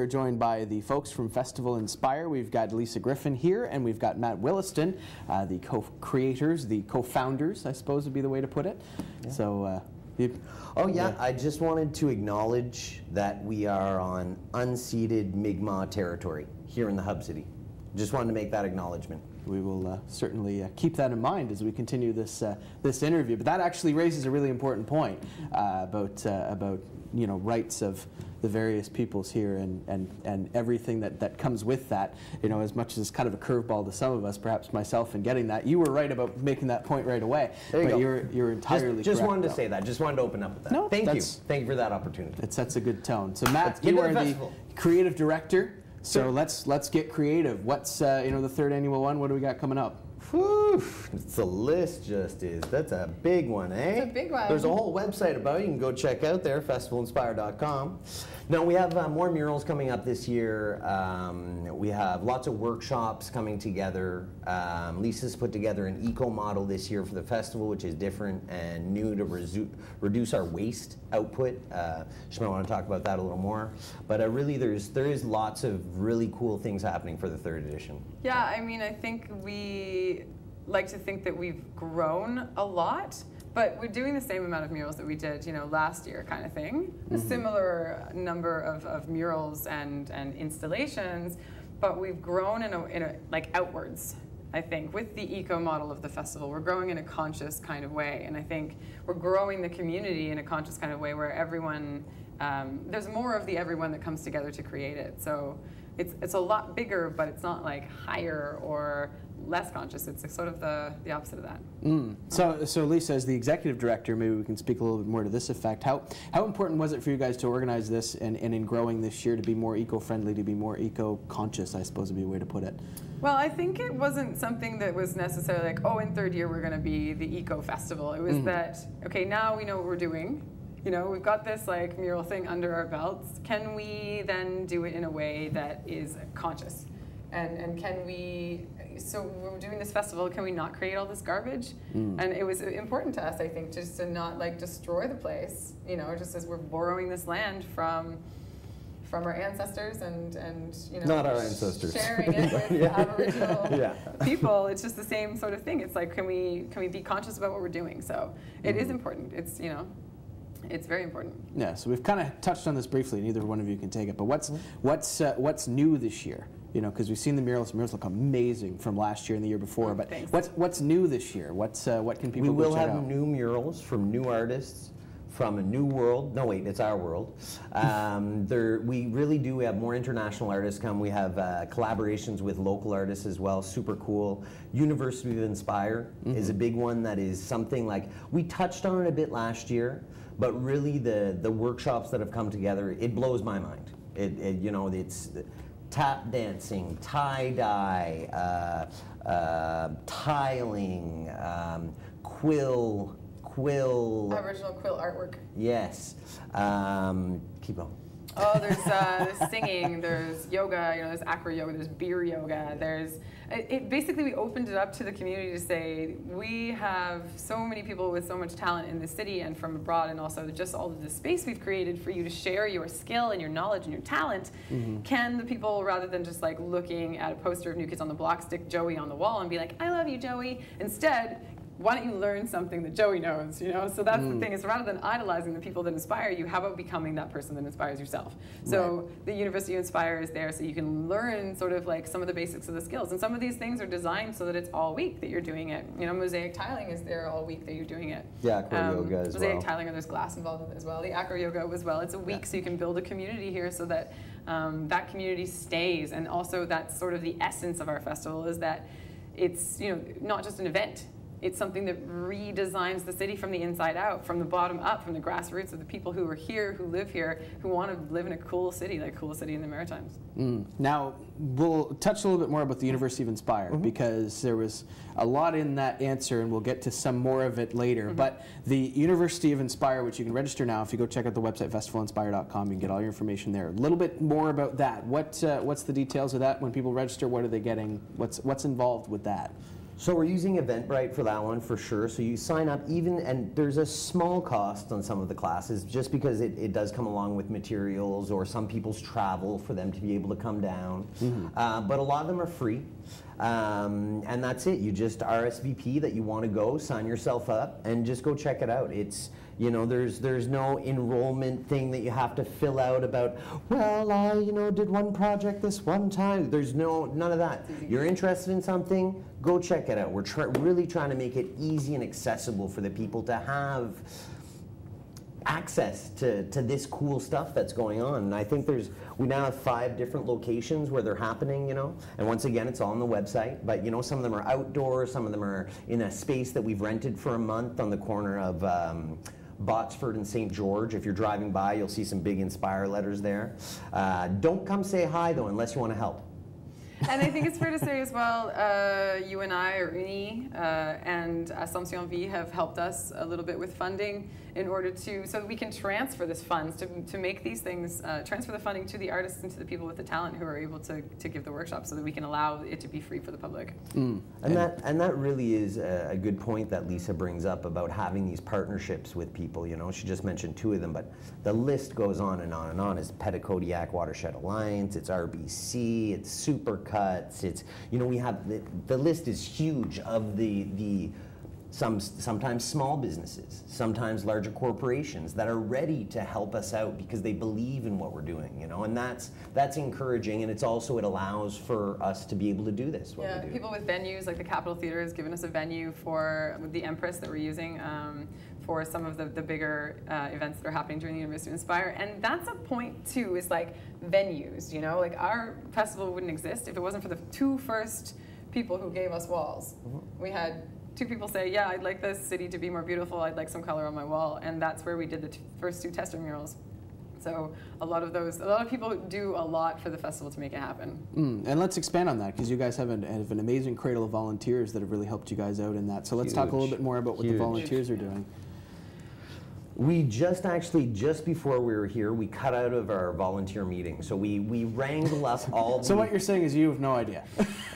are joined by the folks from Festival Inspire. We've got Lisa Griffin here, and we've got Matt Williston, the co-creators, the co-founders, I suppose would be the way to put it. Yeah. So, I just wanted to acknowledge that we are on unceded Mi'kmaq territory here in the Hub City. Just wanted to make that acknowledgement. We will certainly keep that in mind as we continue this this interview. But that actually raises a really important point about rights of the various peoples here and everything that comes with that. As much as it's kind of a curveball to some of us, perhaps myself, in getting that. You were right about making that point right away. There you go. You're entirely correct. Just wanted to say that. Just wanted to open up with that. No, thank you. Thank you for that opportunity. It sets a good tone. So Matt, you are the creative director. So let's get creative. What's the third annual one? What do we got coming up? Whew, the list that's a big one, eh? It's a big one. There's a whole website about it. You can go check out there, festivalinspire.com. No, we have more murals coming up this year. We have lots of workshops coming together. Lisa's put together an eco model this year for the festival, which is different and new to reduce our waste output. She might want to talk about that a little more. But really, there is lots of really cool things happening for the third edition. Yeah, I mean, I think we like to think that we've grown a lot, but we're doing the same amount of murals that we did, last year, kind of thing. A similar number of murals and installations, but we've grown in a like outwards. I think with the eco model of the festival, we're growing in a conscious kind of way, and I think we're growing the community in a conscious kind of way where everyone, there's more of the everyone that comes together to create it. So it's a lot bigger, but it's not like higher or less conscious. It's sort of the opposite of that. So Lisa, as the executive director, maybe we can speak a little bit more to this effect. How important was it for you guys to organize this and in growing this year to be more eco-friendly, to be more eco-conscious, I suppose would be a way to put it? Well, I think it wasn't something that was necessarily like, oh, in third year we're going to be the eco festival. It was that, okay, now we know what we're doing. We've got this like mural thing under our belts. Can we then do it in a way that is conscious? And can we, so when we're doing this festival, can we not create all this garbage? And it was important to us, I think, just to not like destroy the place, just as we're borrowing this land from our ancestors and not our ancestors, sharing it with Aboriginal people. It's just the same sort of thing. It's like, can we be conscious about what we're doing? So it is important. It's it's very important. Yeah. So we've kind of touched on this briefly. Neither one of you can take it. But what's new this year? Because we've seen the murals. The murals look amazing from last year and the year before. But what's new this year? What can people? We will have new murals from new artists from a new world. No, wait, it's our world. We really do. We have more international artists come. We have collaborations with local artists as well. Super cool. University of Inspire is a big one. That is something like we touched on it a bit last year, but really the workshops that have come together, it blows my mind. It's tap dancing, tie-dye, tiling, quill. Aboriginal quill artwork. Yes. Keep going. Oh, there's singing, there's yoga, there's acro yoga, there's beer yoga, basically we opened it up to the community to say, we have so many people with so much talent in the city and from abroad, and also just all of the space we've created for you to share your skill and your knowledge and your talent. Can the people, rather than just like looking at a poster of New Kids on the Block, stick Joey on the wall and be like, I love you, Joey, instead, why don't you learn something that Joey knows, So that's the thing, is rather than idolizing the people that inspire you, how about becoming that person that inspires yourself? So the University of Inspire is there so you can learn sort of like some of the basics of the skills. And some of these things are designed so that it's all week that you're doing it. Mosaic tiling is there all week that you're doing it. Yeah, acro yoga as well. Mosaic tiling, and there's glass involved in it as well. The acro yoga as well. It's a week so you can build a community here so that that community stays. And also that's sort of the essence of our festival, is that it's not just an event. It's something that redesigns the city from the inside out, from the bottom up, from the grassroots of the people who are here, who live here, who want to live in a cool city, like cool city in the Maritimes. Now, we'll touch a little bit more about the University of Inspire, because there was a lot in that answer, and we'll get to some more of it later. But the University of Inspire, which you can register now, if you go check out the website, festivalinspire.com, you can get all your information there. A little bit more about that. What's the details of that? When people register, what are they getting? What's involved with that? So we're using Eventbrite for that one for sure. So you sign up and there's a small cost on some of the classes just because it does come along with materials or some people's travel for them to be able to come down. But a lot of them are free. And that's it. You just RSVP that you want to go, sign yourself up, and just go check it out. It's, you know, there's no enrollment thing that you have to fill out about, well, I, you know, did one project this one time. There's none of that. You're interested in something, go check it out. We're really trying to make it easy and accessible for the people to have access to this cool stuff that's going on. And I think we now have 5 different locations where they're happening, you know, and once again, it's all on the website, but you know, some of them are outdoors, some of them are in a space that we've rented for a month on the corner of Botsford and St. George. If you're driving by, you'll see some big Inspire letters there. Don't come say hi though, unless you want to help. And I think it's fair to say as well, you and I, or Uni, and Assomption Vie have helped us a little bit with funding in order so that we can transfer this funds, to make these things, transfer the funding to the artists and to the people with the talent who are able to give the workshop so that we can allow it to be free for the public. And that really is a good point that Lisa brings up about having these partnerships with people. You know, she just mentioned 2 of them, but the list goes on and on and on. It's Petitcodiac Watershed Alliance, it's RBC, it's Supercuts, it's, you know, we have, the list is huge of sometimes small businesses, sometimes larger corporations that are ready to help us out because they believe in what we're doing, you know, and that's encouraging, and it allows for us to be able to do this. Yeah, people with venues, like the Capitol Theatre has given us a venue for the Empress that we're using for some of the bigger events that are happening during the University of Inspire, and that's a point too, is like venues, you know, like our festival wouldn't exist if it wasn't for the 2 first people who gave us walls. We had 2 people say, yeah, I'd like this city to be more beautiful, I'd like some color on my wall, and that's where we did the first 2 tester murals. So a lot of people do a lot for the festival to make it happen. And let's expand on that, because you guys have an amazing cradle of volunteers that have really helped you guys out in that. So let's talk a little bit more about what the volunteers are doing. We just before we were here, we cut out of our volunteer meeting. So we wrangle up all. So what you're saying is you have no idea.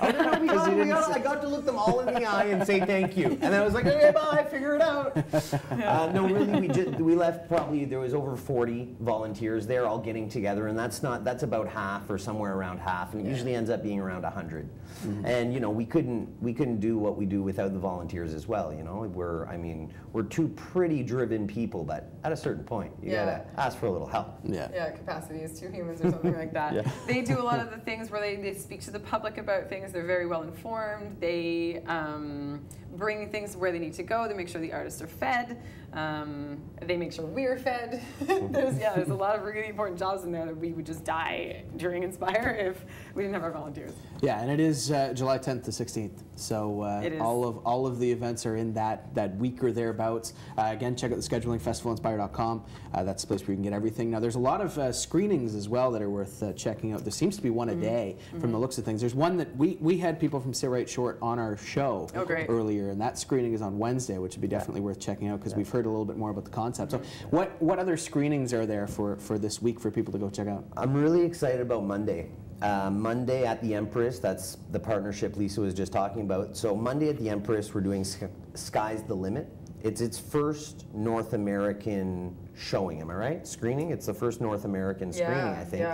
Oh, no, I got to look them all in the eye and say thank you. And I was like, okay, bye, figure it out. No, really, we left probably, there was over 40 volunteers there all getting together, and that's about half or somewhere around half, and it usually ends up being around 100. And you know, we couldn't do what we do without the volunteers as well. You know, we're 2 pretty driven people, but at a certain point, you gotta ask for a little help. Yeah, capacity is 2 humans or something like that. They do a lot of the things where they speak to the public about things. They're very well informed. They bring things where they need to go. They make sure the artists are fed. They make sure we're fed. There's a lot of really important jobs in there that we would just die during Inspire if we didn't have our volunteers. Yeah, and it is July 10th to 16th. So all of the events are in that week or thereabouts. Again, check out the scheduling, festivalinspire.com. That's the place where you can get everything. Now, there's a lot of screenings as well that are worth checking out. There seems to be one a day from the looks of things. There's one that we had people from Sit Right Short on our show earlier, and that screening is on Wednesday, which would be definitely worth checking out because we've heard a little bit more about the concept. So what other screenings are there for this week for people to go check out? I'm really excited about Monday. Monday at the Empress, that's the partnership Lisa was just talking about. So Monday at the Empress, we're doing Sky's the Limit. It's its first North American showing, am I right? Screening? It's the first North American screening, I think,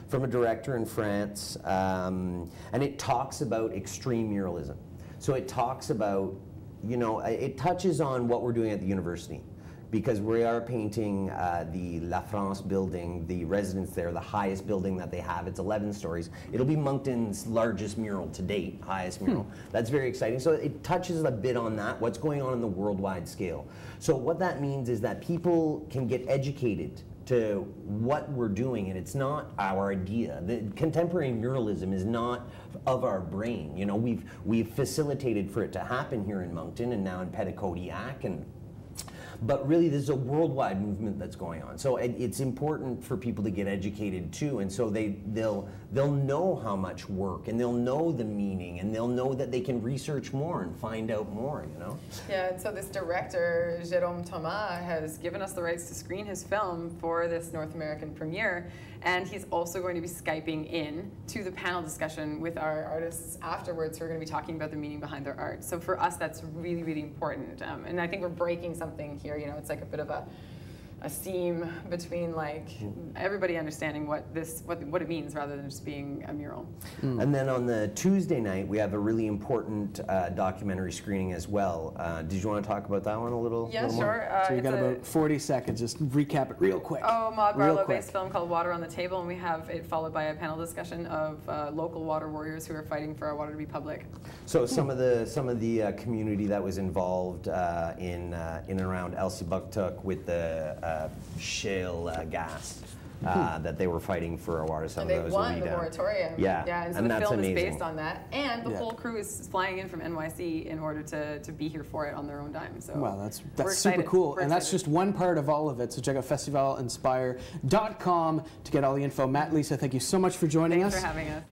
from a director in France. And it talks about extreme muralism. So it talks about, you know, it touches on what we're doing at the university. Because we are painting the La France building, the residence there, the highest building that they have. It's 11 stories. It'll be Moncton's largest mural to date, highest mural. That's very exciting. So it touches a bit on that, what's going on in the worldwide scale. So what that means is that people can get educated to what we're doing, and it's not our idea. The contemporary muralism is not of our brain. You know, we've facilitated for it to happen here in Moncton and now in Petitcodiac, But really, there's a worldwide movement that's going on. So it's important for people to get educated too, and so they'll know how much work, and they'll know the meaning, and they'll know that they can research more and find out more. You know. Yeah, and so this director, Jérôme Thomas, has given us the rights to screen his film for this North American premiere, and he's also going to be Skyping in to the panel discussion with our artists afterwards who are going to be talking about the meaning behind their art. So for us, that's really, really important. And I think we're breaking something here. You know, it's like a bit of a seam between like everybody understanding what it means rather than just being a mural. And then on the Tuesday night, we have a really important documentary screening as well. Did you want to talk about that one a little? Yeah, little sure. more? So you got about 40 seconds. Just recap it real quick. Maud Real Barlow-based quick. film called Water on the Table, and we have it followed by a panel discussion of local water warriors who are fighting for our water to be public. So some of the community that was involved in and around Elsipogtog with the shale gas that they were fighting for our water. Some And of they those won will the be moratorium. Yeah, Yeah, and so and the that's film amazing. is based on that. And the Yeah. whole crew is flying in from NYC in order to be here for it on their own dime. So Wow, that's we're super excited. cool. We're And that's excited. just one part of all of it. So check out festivalinspire.com to get all the info. Matt, Lisa, thank you so much for joining Thanks us. for having us.